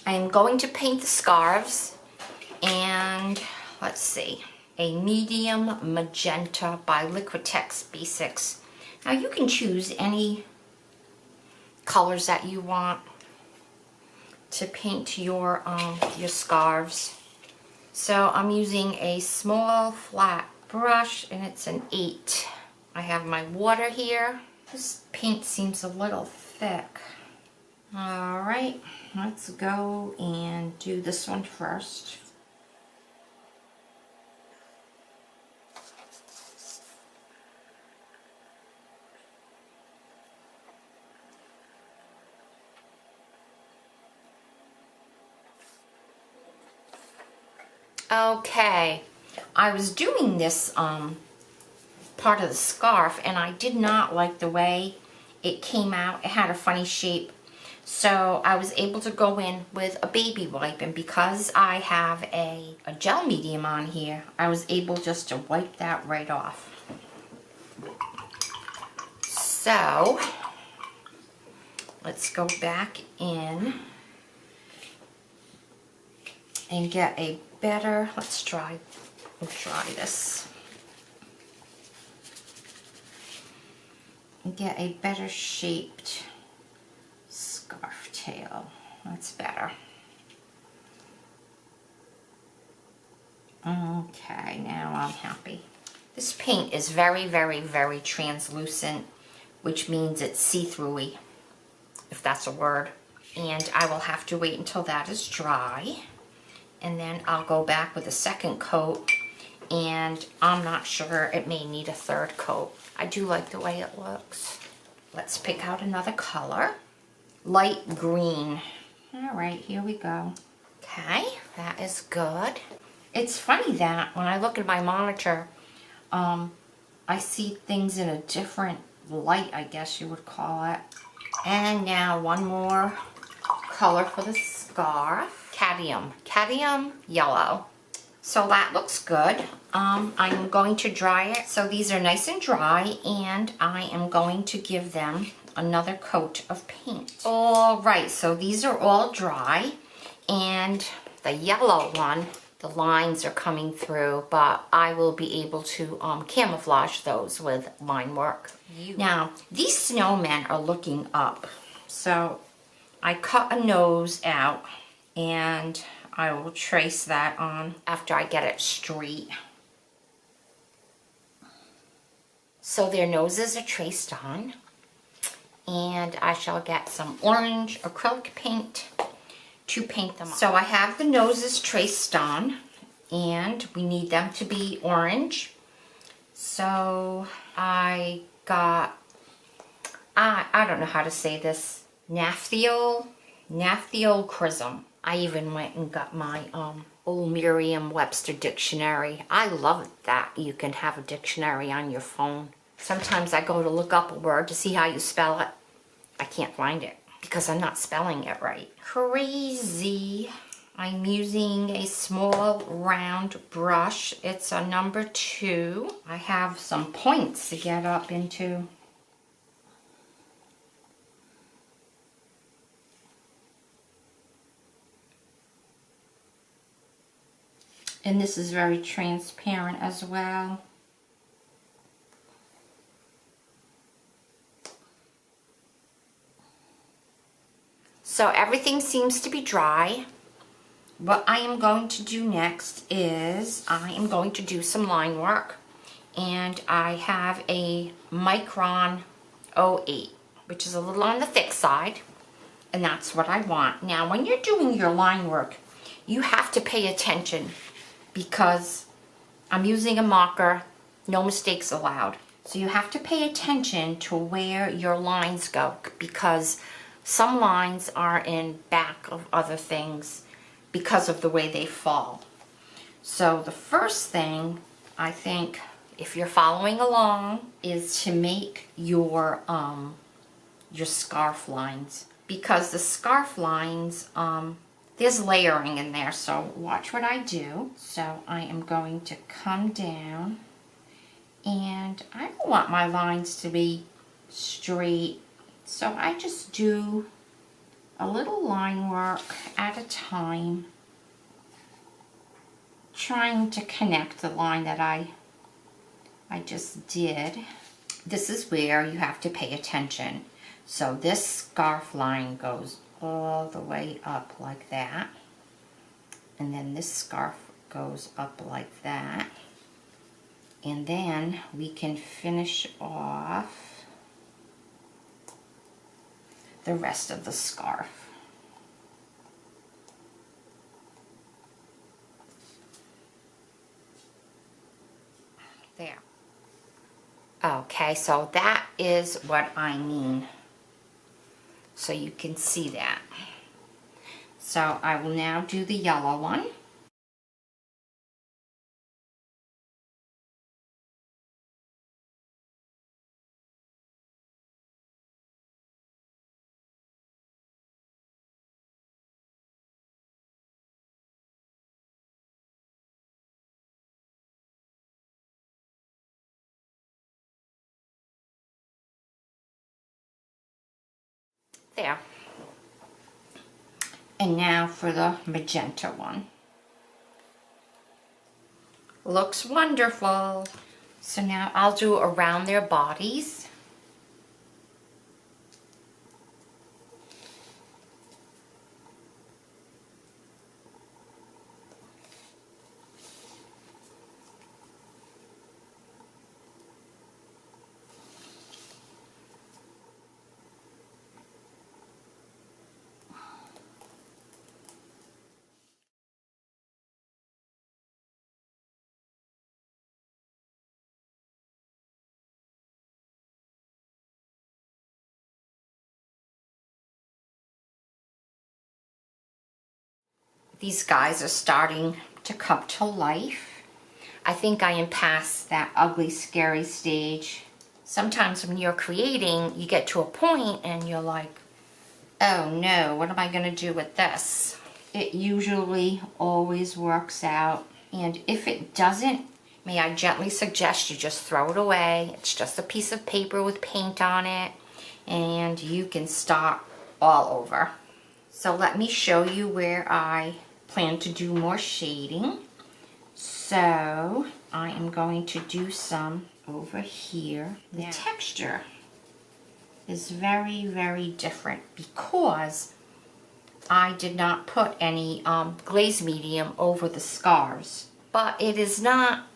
I am going to paint the scarves, and let's see, a medium magenta by Liquitex B6. Now you can choose any colors that you want to paint your scarves. So I'm using a small flat brush, and it's an 8. I have my water here. This paint seems a little thick. All right, let's go and do this one first. Okay, I was doing this part of the scarf, and I did not like the way it came out. It had a funny shape. So I was able to go in with a baby wipe, and because I have a gel medium on here, I was able just to wipe that right off. So let's go back in and get a better, let's try this. And get a better shaped scarf tail. That's better. Okay, now I'm happy. This paint is very, very, very translucent, which means it's see-through-y, if that's a word. And I will have to wait until that is dry. And then I'll go back with a second coat, and I'm not sure, it may need a third coat. I do like the way it looks. Let's pick out another color. Light green. All right, here we go. Okay, that is good. It's funny that when I look at my monitor, I see things in a different light, I guess you would call it. And now one more color for the scarf. Cadmium yellow. So that looks good. I'm going to dry it. So these are nice and dry, and I am going to give them another coat of paint. All right, so these are all dry, and the yellow one, the lines are coming through, but I will be able to camouflage those with line work. Now, these snowmen are looking up, so I cut a nose out, and I will trace that on after I get it straight. So their noses are traced on, and I shall get some orange acrylic paint to paint them on. So I have the noses traced on, and we need them to be orange. So I got, I don't know how to say this, naphthalene chrism. I even went and got my old Merriam-Webster dictionary. I love that you can have a dictionary on your phone. Sometimes I go to look up a word to see how you spell it. I can't find it because I'm not spelling it right. Crazy. I'm using a small round brush. It's a number 2. I have some points to get up into. And this is very transparent as well. So everything seems to be dry. What I am going to do next is I am going to do some line work. And I have a Micron 08, which is a little on the thick side. And that's what I want. Now, when you're doing your line work, you have to pay attention, because I'm using a marker, no mistakes allowed. So you have to pay attention to where your lines go, because some lines are in back of other things because of the way they fall. So the first thing, I think, if you're following along, is to make your scarf lines, because the scarf lines, there's layering in there, so watch what I do. So I am going to come down, and I don't want my lines to be straight, so I just do a little line work at a time, trying to connect the line that I just did. This is where you have to pay attention. So this scarf line goes all the way up like that. And then this scarf goes up like that. And then we can finish off the rest of the scarf. There. Okay, so that is what I mean. So you can see that. So I will now do the yellow one. There. And now for the magenta one. Looks wonderful. So now I'll do around their bodies. These guys are starting to come to life. I think I am past that ugly, scary stage. Sometimes when you're creating, you get to a point and you're like, oh no, what am I gonna do with this? It usually always works out. And if it doesn't, may I gently suggest you just throw it away. It's just a piece of paper with paint on it, and you can start all over. So let me show you where I plan to do more shading. So I am going to do some over here. The texture is very, very different because I did not put any glaze medium over the scarves. But it is not,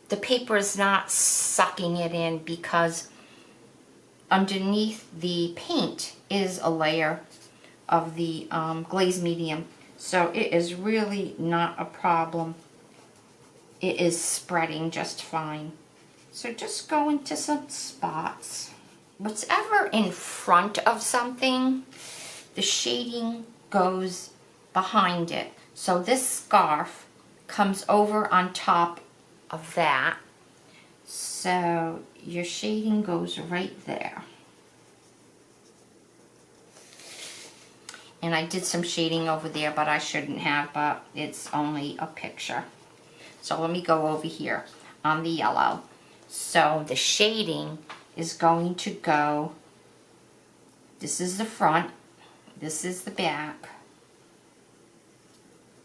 the paper is not sucking it in because underneath the paint is a layer of the glaze medium. So it is really not a problem. It is spreading just fine. So just go into some spots. Whatever in front of something, the shading goes behind it. So this scarf comes over on top of that. So your shading goes right there. And I did some shading over there, but I shouldn't have, but it's only a picture. So let me go over here on the yellow. So the shading is going to go, this is the front, this is the back.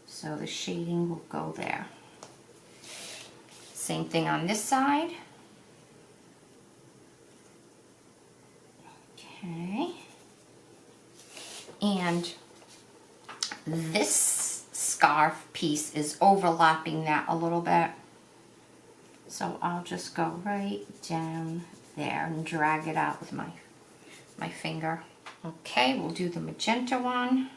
So the shading will go there. Same thing on this side. Okay. And this scarf piece is overlapping that a little bit. So I'll just go right down there and drag it out with my finger. Okay, we'll do the magenta one.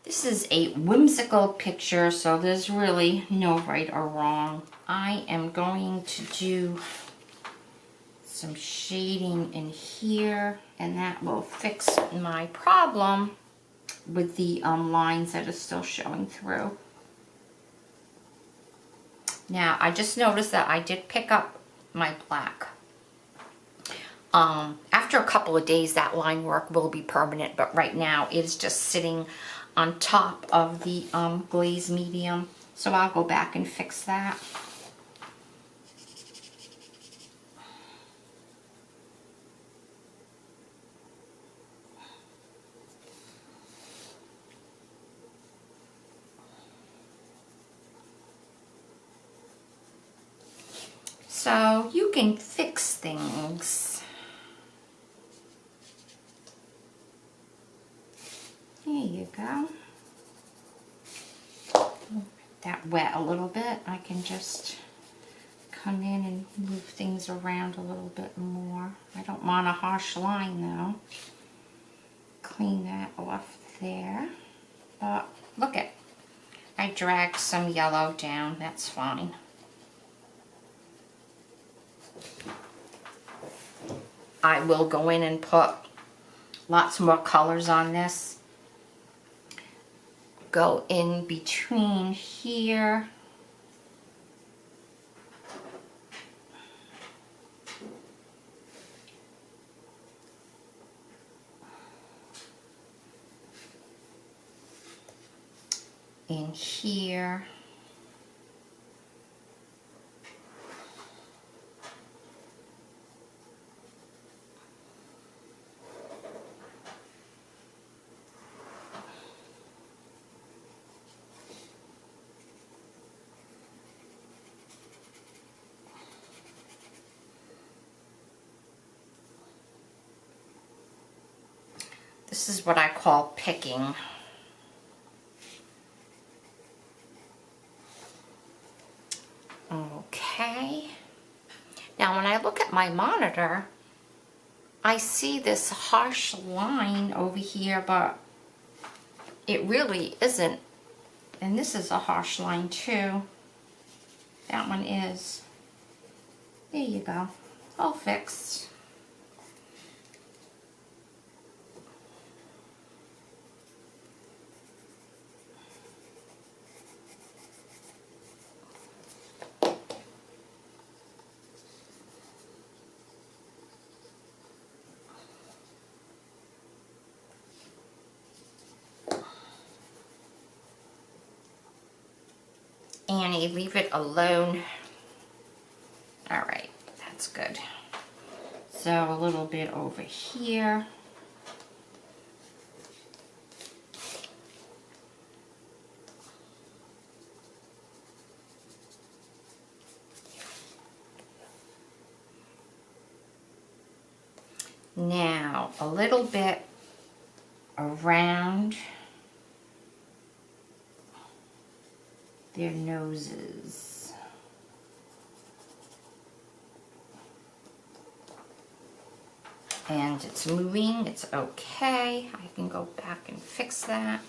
This is a whimsical picture, so there's really no right or wrong. I am going to do some shading in here, and that will fix my problem with the lines that are still showing through. Now, I just noticed that I did pick up my black. After a couple of days, that line work will be permanent, but right now it is just sitting on top of the glaze medium. So I'll go back and fix that. So you can fix things. There you go. That wet a little bit. I can just come in and move things around a little bit more. I don't want a harsh line though. Clean that off there. But look it. I dragged some yellow down. That's fine. I will go in and put lots more colors on this. Go in between here. In here. This is what I call picking. Okay. Now when I look at my monitor, I see this harsh line over here, but it really isn't. And this is a harsh line too. That one is. There you go. All fixed. Annie, leave it alone. All right, that's good. So a little bit over here. Now, a little bit around their noses. And it's moving, it's okay. I can go back and fix that.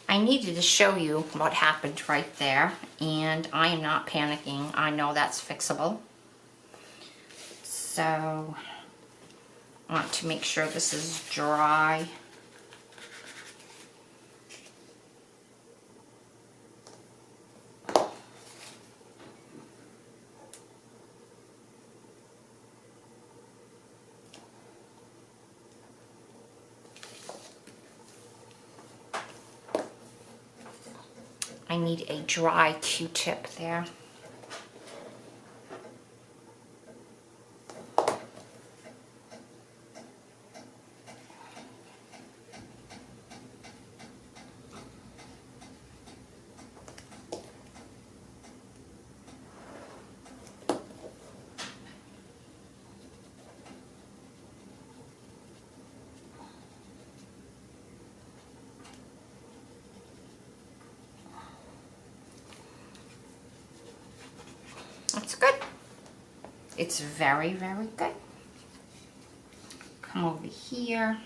I needed to show you what happened right there, and I am not panicking. I know that's fixable. So, I want to make sure this is dry. I need a dry Q-tip there. That's good. It's very, very good. Come over here.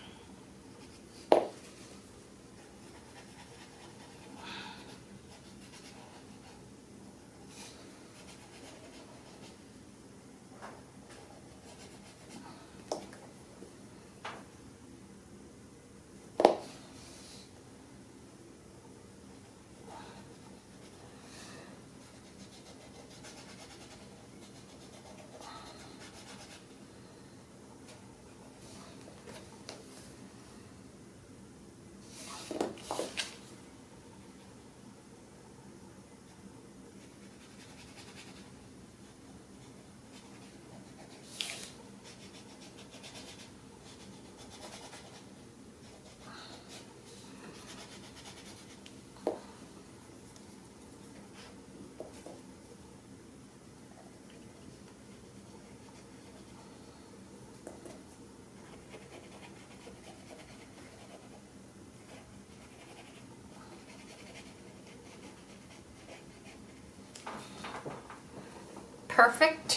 perfect.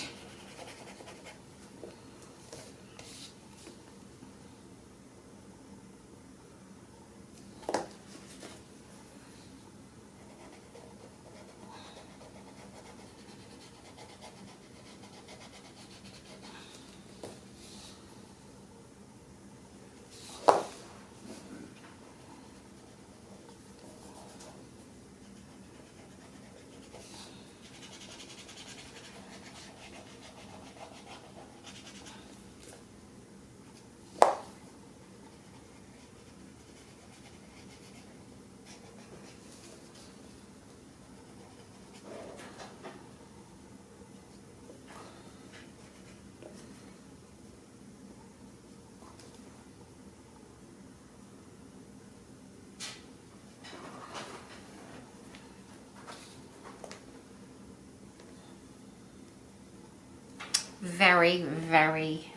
Very, very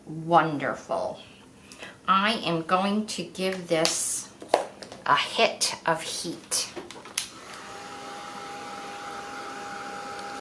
wonderful. I am going to give this a hit of heat.